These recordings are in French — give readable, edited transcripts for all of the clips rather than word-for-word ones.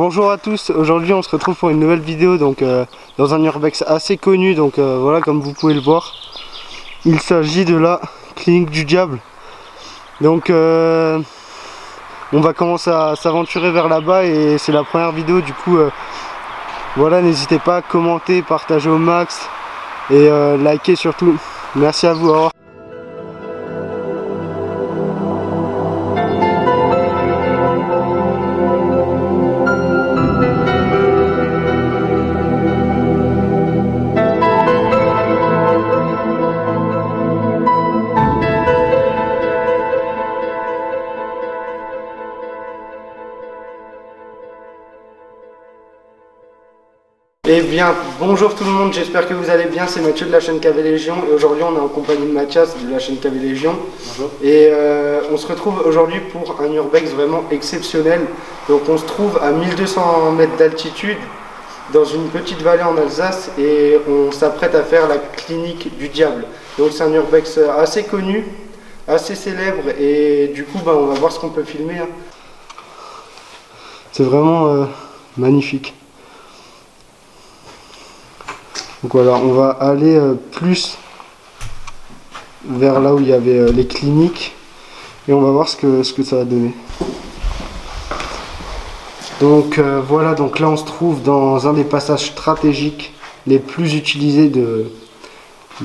Bonjour à tous, aujourd'hui on se retrouve pour une nouvelle vidéo dans un urbex assez connu, voilà, comme vous pouvez le voir. Il s'agit de la clinique du diable. On va commencer à s'aventurer vers là-bas et c'est la première vidéo, du coup voilà, n'hésitez pas à commenter, partager au max et liker surtout. Merci à vous, au revoir. Eh bien, bonjour tout le monde, j'espère que vous allez bien, c'est Mathieu de la chaîne KV Légion et aujourd'hui on est en compagnie de Mathias de la chaîne KV Légion. Bonjour. Et on se retrouve aujourd'hui pour un urbex vraiment exceptionnel. Donc on se trouve à 1200 mètres d'altitude dans une petite vallée en Alsace et on s'apprête à faire la clinique du diable. Donc c'est un urbex assez connu, assez célèbre et du coup on va voir ce qu'on peut filmer. C'est vraiment magnifique. Donc voilà, on va aller plus vers là où il y avait les cliniques et on va voir ce que ça va donner. Donc voilà, donc là on se trouve dans un des passages stratégiques les plus utilisés de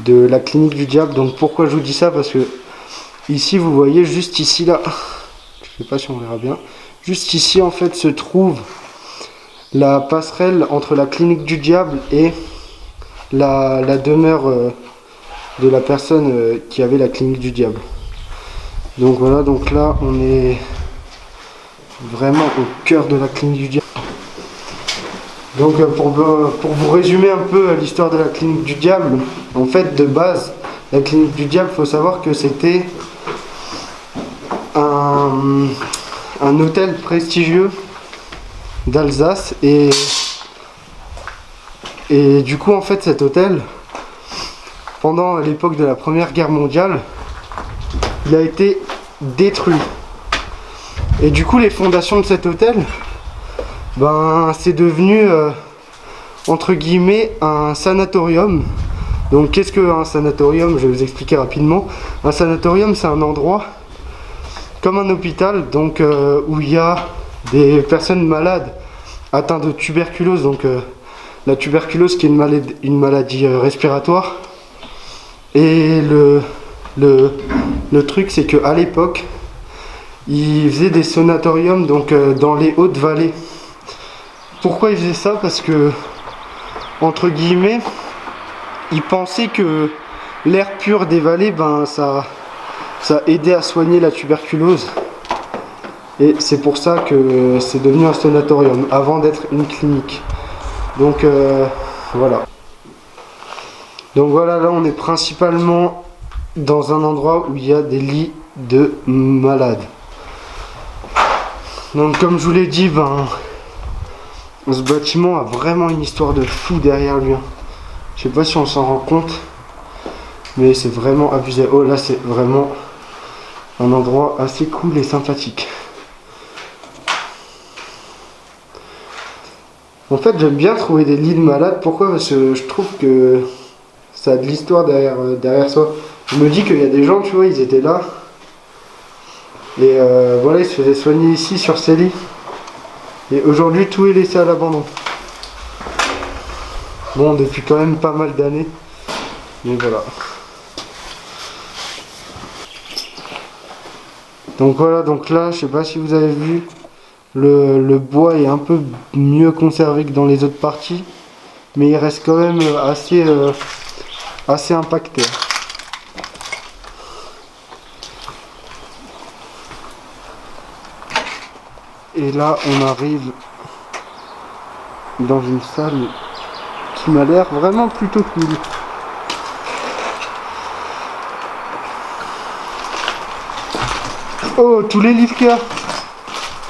la clinique du diable. Donc pourquoi je vous dis ça? Parce que ici vous voyez, juste ici là, je sais pas si on verra bien, juste ici en fait se trouve la passerelle entre la clinique du diable et la demeure de la personne qui avait la clinique du diable. Donc voilà, donc là on est vraiment au cœur de la clinique du diable. Donc pour vous résumer un peu l'histoire de la clinique du diable, en fait de base la clinique du diable, il faut savoir que c'était un hôtel prestigieux d'Alsace et du coup en fait cet hôtel, pendant l'époque de la Première Guerre mondiale, il a été détruit. Et du coup les fondations de cet hôtel, c'est devenu entre guillemets un sanatorium. Donc qu'est-ce qu'un sanatorium? Je vais vous expliquer rapidement. Un sanatorium, c'est un endroit comme un hôpital, donc où il y a des personnes malades atteintes de tuberculose. Donc la tuberculose qui est une maladie respiratoire. Et le truc c'est qu'à l'époque ils faisaient des sanatoriums donc dans les hautes vallées. Pourquoi ils faisaient ça? Parce que entre guillemets ils pensaient que l'air pur des vallées ça aidait à soigner la tuberculose. Et c'est pour ça que c'est devenu un sanatorium avant d'être une clinique. Donc voilà. Donc voilà, là on est principalement dans un endroit où il y a des lits de malades. Donc comme je vous l'ai dit, ce bâtiment a vraiment une histoire de fou derrière lui. Je sais pas si on s'en rend compte, mais c'est vraiment abusé. Oh là, c'est vraiment un endroit assez cool et sympathique. En fait, j'aime bien trouver des lits de malades. Pourquoi? Parce que je trouve que ça a de l'histoire derrière soi. Je me dis qu'il y a des gens, tu vois, ils étaient là. Et voilà, ils se faisaient soigner ici, sur ces lits. Et aujourd'hui, tout est laissé à l'abandon. Bon, depuis quand même pas mal d'années. Mais voilà. Donc voilà, donc là, je sais pas si vous avez vu, le bois est un peu mieux conservé que dans les autres parties. Mais il reste quand même assez impacté. Et là on arrive dans une salle qui m'a l'air vraiment plutôt cool. Oh, tous les livres qu'il y a.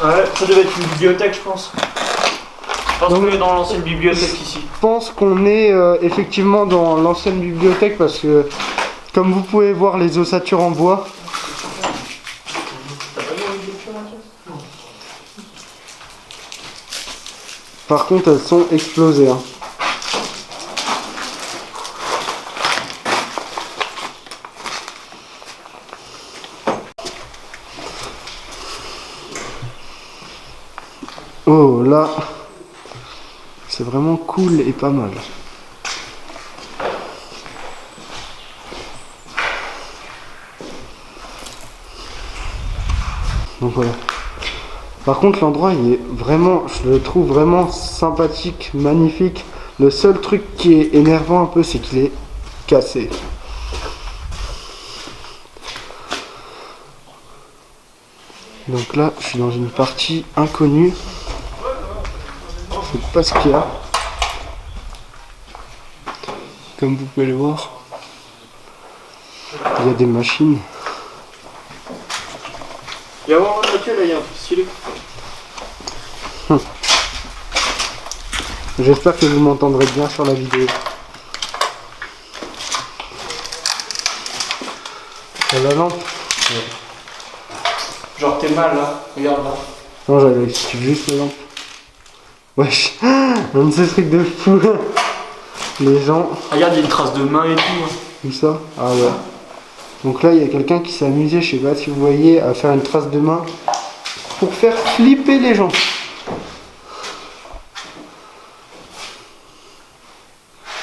Ouais, ça devait être une bibliothèque, je pense. Je pense qu'on est dans l'ancienne bibliothèque ici. Je pense qu'on est effectivement dans l'ancienne bibliothèque parce que, comme vous pouvez voir, les ossatures en bois. T'as pas mis une lecture, Mathias? Non. Par contre, elles sont explosées. Hein. Oh là, c'est vraiment cool et pas mal. Donc voilà. Par contre, l'endroit, il est vraiment, je le trouve vraiment sympathique, magnifique. Le seul truc qui est énervant un peu, c'est qu'il est cassé. Donc là, je suis dans une partie inconnue. Je sais pas ce qu'il y a. Comme vous pouvez le voir, il y a des machines. Il y a un voiture là, il y a un truc stylé. J'espère que vous m'entendrez bien sur la vidéo. Sur la lampe. Genre t'es mal là, regarde là. Non, j'avais juste la lampe. Wesh, un de ces trucs de fou. Les gens. Regarde, il y a une trace de main et tout. Hein. Où ça? Ah ouais. Donc là, il y a quelqu'un qui s'est amusé, je sais pas si vous voyez, à faire une trace de main pour faire flipper les gens.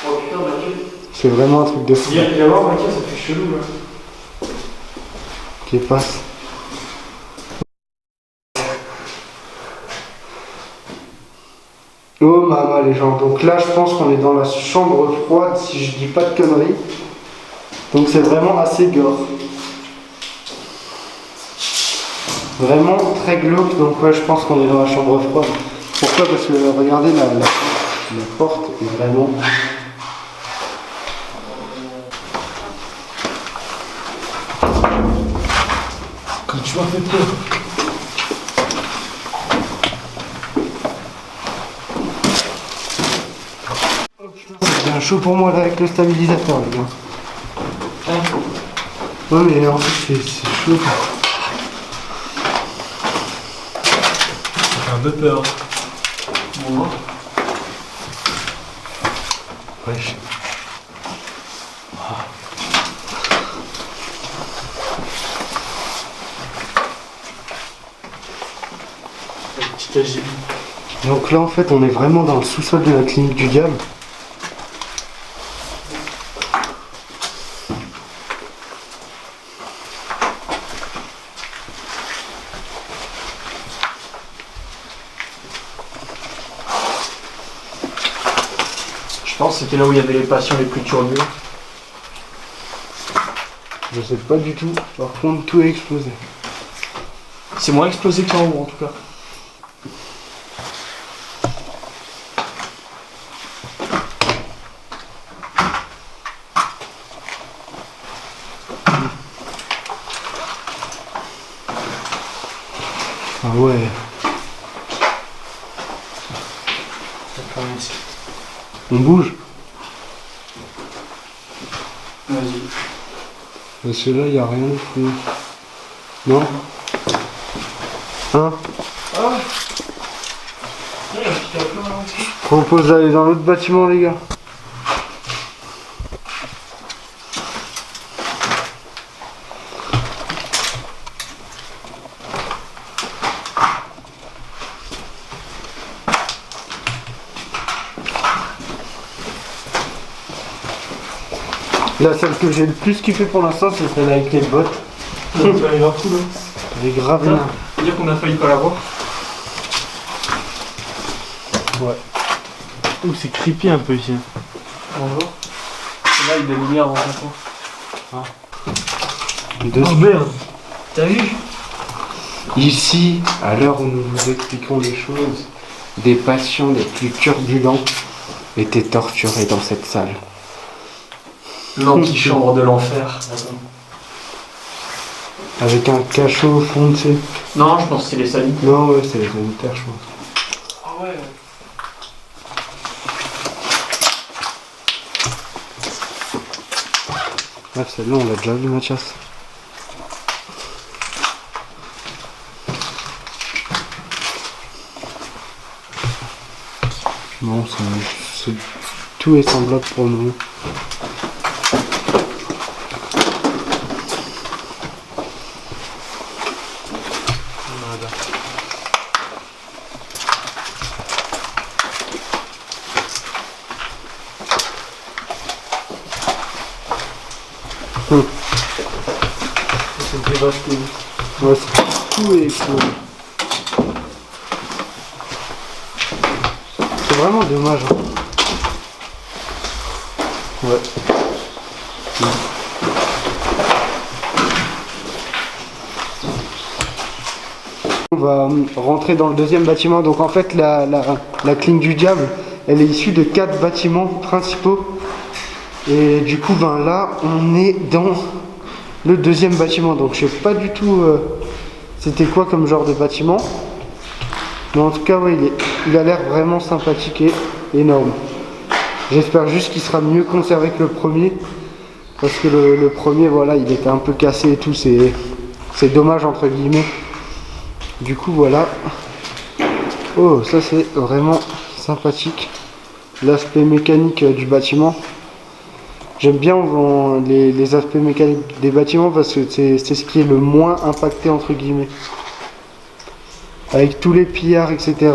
Oh putain, Mathieu. C'est vraiment un truc de fou. Viens voir, Mathieu, ça fait chelou là. Qui passe. Oh maman les gens, donc là je pense qu'on est dans la chambre froide si je dis pas de conneries. Donc c'est vraiment assez gore. Vraiment très glauque, donc ouais je pense qu'on est dans la chambre froide. Pourquoi? Parce que regardez la porte est vraiment... Quand tu m'as fait peur. C'est bien chaud pour moi là avec le stabilisateur les gars. Ouais mais en fait c'est chaud. Ça fait un peu peur. Bon. Wesh. Petit AGB. Donc là en fait on est vraiment dans le sous-sol de la clinique du diable. Je pense que c'était là où il y avait les patients les plus turbulents. Je sais pas du tout, par contre tout est explosé. C'est moins explosé qu'en haut en tout cas. Ah ouais. On bouge. Vas-y. Parce que là, il n'y a rien de fou. Non? Hein? Ah. Il y a un petit tableau là aussi. Je propose d'aller dans l'autre bâtiment, les gars. Là, celle que j'ai le plus kiffé pour l'instant, c'est celle avec les bottes. On va aller voir tout là. Elle est grave énorme. Faut dire qu'on a failli pas la voir. Ouais. Ouh, c'est creepy un peu ici. Bonjour. Là, il y a des lumières dans un coin. Deux- merde. T'as vu? Ici, à l'heure où nous vous expliquons les choses, des patients les plus turbulents étaient torturés dans cette salle. L'antichambre de l'enfer. Avec un cachot au fond, tu sais. Non, je pense que c'est les sanitaires. Non, ouais, c'est les sanitaires, je pense. Ah ouais. Bref, celle-là, on l'a déjà vu, Mathias. Non, tout est semblable pour le moment. C'est dévasté. Ouais, tout est cool. C'est vraiment dommage. Hein. Ouais. On va rentrer dans le deuxième bâtiment. Donc en fait la clinique du diable, elle est issue de 4 bâtiments principaux. Et du coup ben là on est dans le deuxième bâtiment. Donc je sais pas du tout c'était quoi comme genre de bâtiment. Mais en tout cas ouais, il a l'air vraiment sympathique et énorme. J'espère juste qu'il sera mieux conservé que le premier. Parce que le premier voilà il était un peu cassé et tout. C'est dommage entre guillemets. Du coup voilà. Oh ça c'est vraiment sympathique. L'aspect mécanique du bâtiment. J'aime bien les aspects mécaniques des bâtiments parce que c'est ce qui est le moins impacté entre guillemets. Avec tous les pillards etc.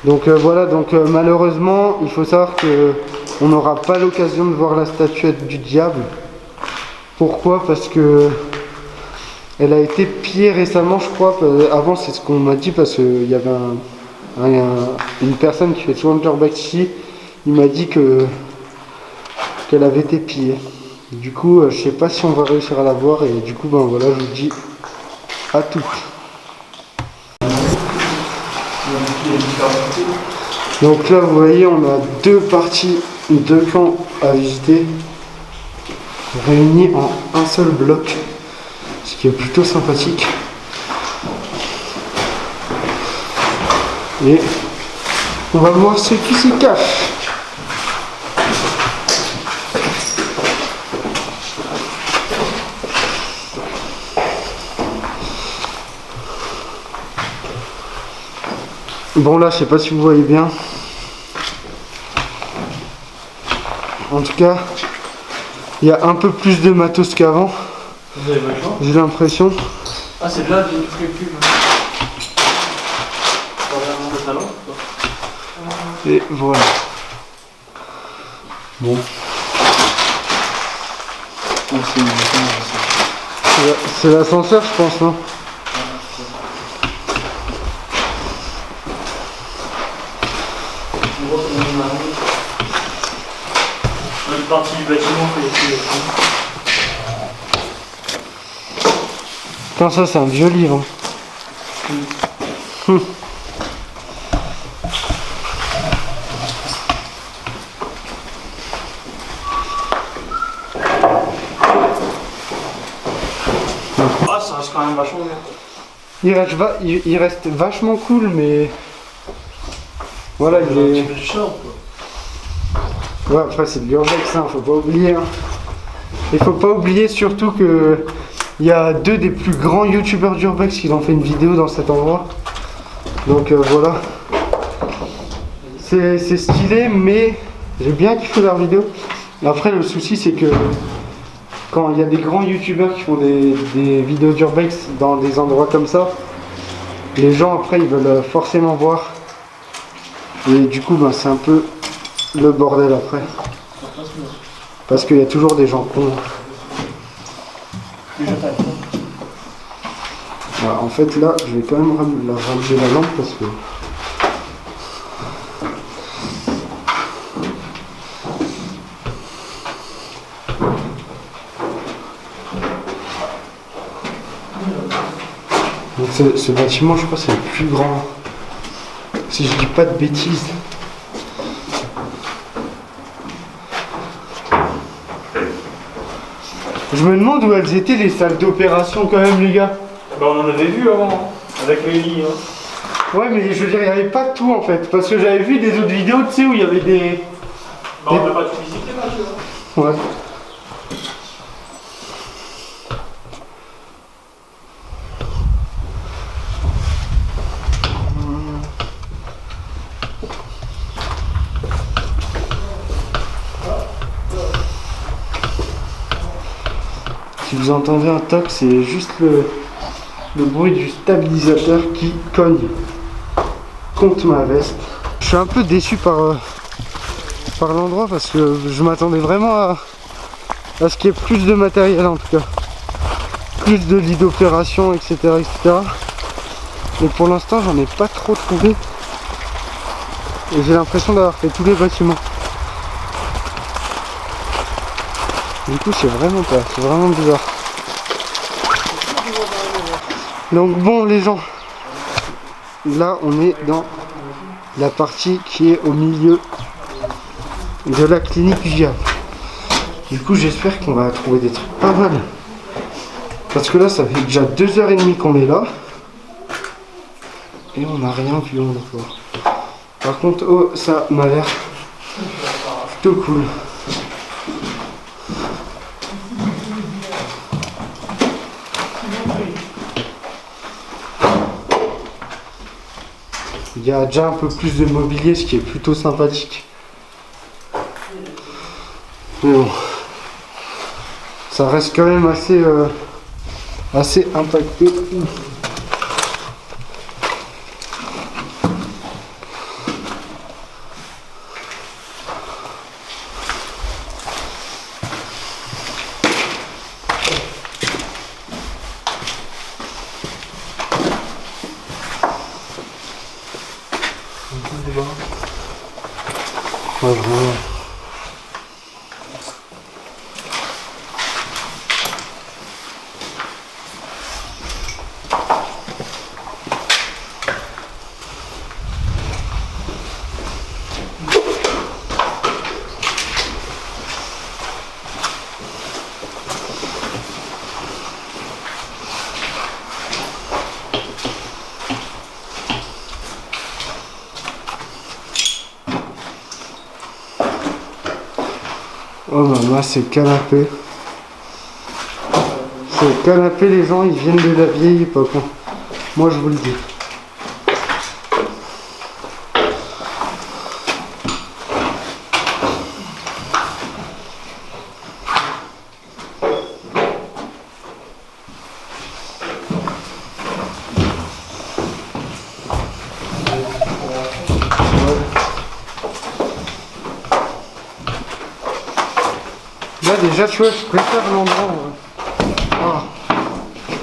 Donc voilà, donc malheureusement il faut savoir que on n'aura pas l'occasion de voir la statuette du diable. Pourquoi? Parce que elle a été pillée récemment je crois. Avant c'est ce qu'on m'a dit parce qu'il y avait une personne qui fait souvent le urbex ici. Il m'a dit qu'elle avait été pillée. Du coup je sais pas si on va réussir à la voir et du coup ben voilà je vous dis à toutes. Donc là vous voyez on a deux parties, deux camps à visiter réunis en un seul bloc, ce qui est plutôt sympathique. Et on va voir ce qui s'y cache. Bon là je sais pas si vous voyez bien. En tout cas il y a un peu plus de matos qu'avant. J'ai l'impression. Ah c'est là du prévu. Et voilà. Bon. C'est l'ascenseur je pense hein. Une partie du bâtiment fait ici. Putain ça c'est un vieux livre. Ah ça reste quand même vachement bien. Il reste vachement cool mais voilà il est. Un petit peu du charme quoi. Ouais, après c'est de l'urbex, hein, faut pas oublier. Hein. Il faut pas oublier surtout que il y a deux des plus grands youtubeurs d'urbex qui ont fait une vidéo dans cet endroit. Donc voilà. C'est stylé, mais j'ai bien kiffé leur vidéo. Après le souci c'est que quand il y a des grands youtubeurs qui font des vidéos d'urbex dans des endroits comme ça, les gens après ils veulent forcément voir. Et du coup ben, c'est un peu le bordel après. Parce qu'il y a toujours des gens cons. Voilà, en fait là, je vais quand même rallumer la lampe parce que... Donc ce bâtiment, je crois, c'est le plus grand. Si je dis pas de bêtises. Je me demande où elles étaient les salles d'opération quand même les gars. Bah on en avait vu avant, hein, avec les lits. Hein. Ouais mais je veux dire il n'y avait pas tout en fait. Parce que j'avais vu des autres vidéos tu sais où il y avait des... Bah on n'a pas tout visité là tu vois. Ouais. Si vous entendez un toc, c'est juste le bruit du stabilisateur qui cogne contre ma veste. Je suis un peu déçu par l'endroit parce que je m'attendais vraiment à ce qu'il y ait plus de matériel, en tout cas. Plus de lits d'opération, etc., etc. Mais pour l'instant, j'en ai pas trop trouvé. Et j'ai l'impression d'avoir fait tous les bâtiments. Du coup, c'est vraiment bizarre. Donc bon, les gens, là, on est dans la partie qui est au milieu de la clinique du diable. Du coup, j'espère qu'on va trouver des trucs pas mal. Parce que là, ça fait déjà 2h30 qu'on est là. Et on n'a rien vu encore. Par contre, oh, ça m'a l'air plutôt cool. Il y a déjà un peu plus de mobilier, ce qui est plutôt sympathique. Mais bon, ça reste quand même assez impacté. Ouais, vraiment. Oh bah c'est canapé. C'est canapé, les gens ils viennent de la vieille époque. Hein. Moi je vous le dis. Là déjà tu vois, je préfère l'endroit. Ah.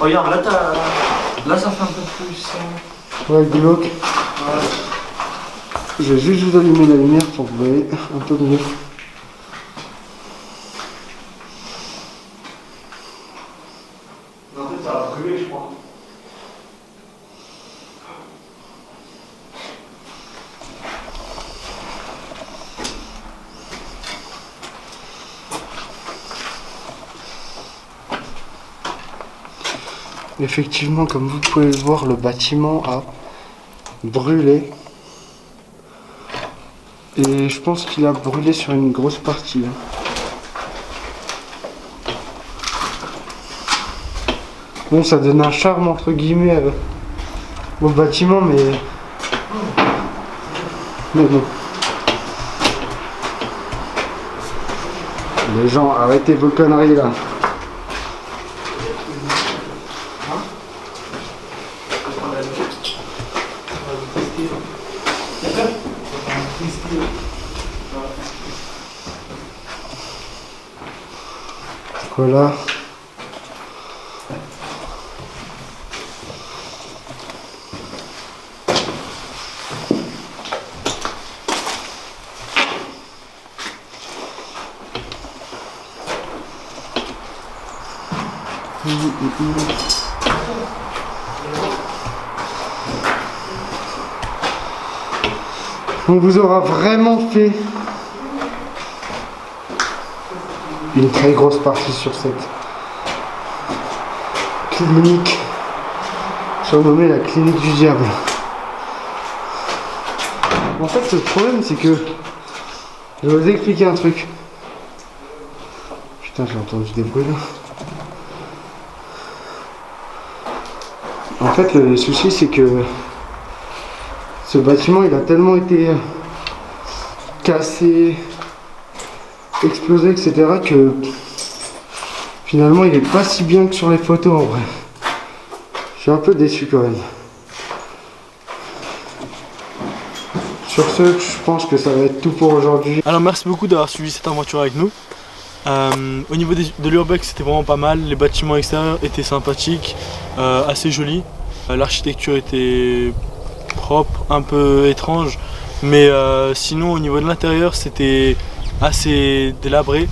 Regarde, là ça fait un peu plus. Ouais, glauque. Ouais. Je vais juste vous allumer la lumière pour que vous voyez un peu mieux. En fait ça a brûlé je crois. Effectivement, comme vous pouvez le voir, le bâtiment a brûlé. Et je pense qu'il a brûlé sur une grosse partie. Bon, ça donne un charme entre guillemets au bâtiment, mais bon. Les gens, arrêtez vos conneries là. Voilà. On vous aura vraiment fait une très grosse partie sur cette clinique surnommée la clinique du diable. En fait, le problème c'est que je vais vous expliquer un truc. Putain, j'ai entendu des bruits là. En fait, le souci c'est que ce bâtiment il a tellement été cassé, explosé, etc. que Finalement, il est pas si bien que sur les photos en vrai. Je suis un peu déçu quand même. Sur ce, je pense que ça va être tout pour aujourd'hui. Alors merci beaucoup d'avoir suivi cette aventure avec nous. Au niveau de l'urbex, c'était vraiment pas mal. Les bâtiments extérieurs étaient sympathiques, assez jolis. L'architecture était propre, un peu étrange. Mais sinon au niveau de l'intérieur, c'était assez délabré.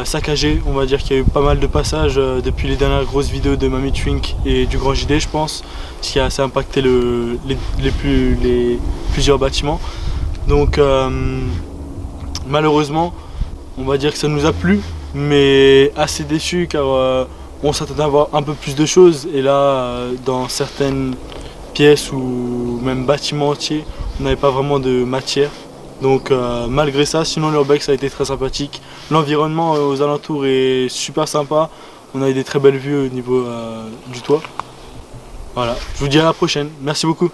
Saccagé, on va dire qu'il y a eu pas mal de passages depuis les dernières grosses vidéos de Mamie Twink et du Grand JD, je pense, ce qui a assez impacté les plusieurs bâtiments. Donc malheureusement, on va dire que ça nous a plu, mais assez déçu car on s'attendait à voir un peu plus de choses, et là dans certaines pièces ou même bâtiments entiers, on n'avait pas vraiment de matière. Donc malgré ça, sinon l'urbex a été très sympathique. L'environnement aux alentours est super sympa. On a eu des très belles vues au niveau du toit. Voilà, je vous dis à la prochaine. Merci beaucoup.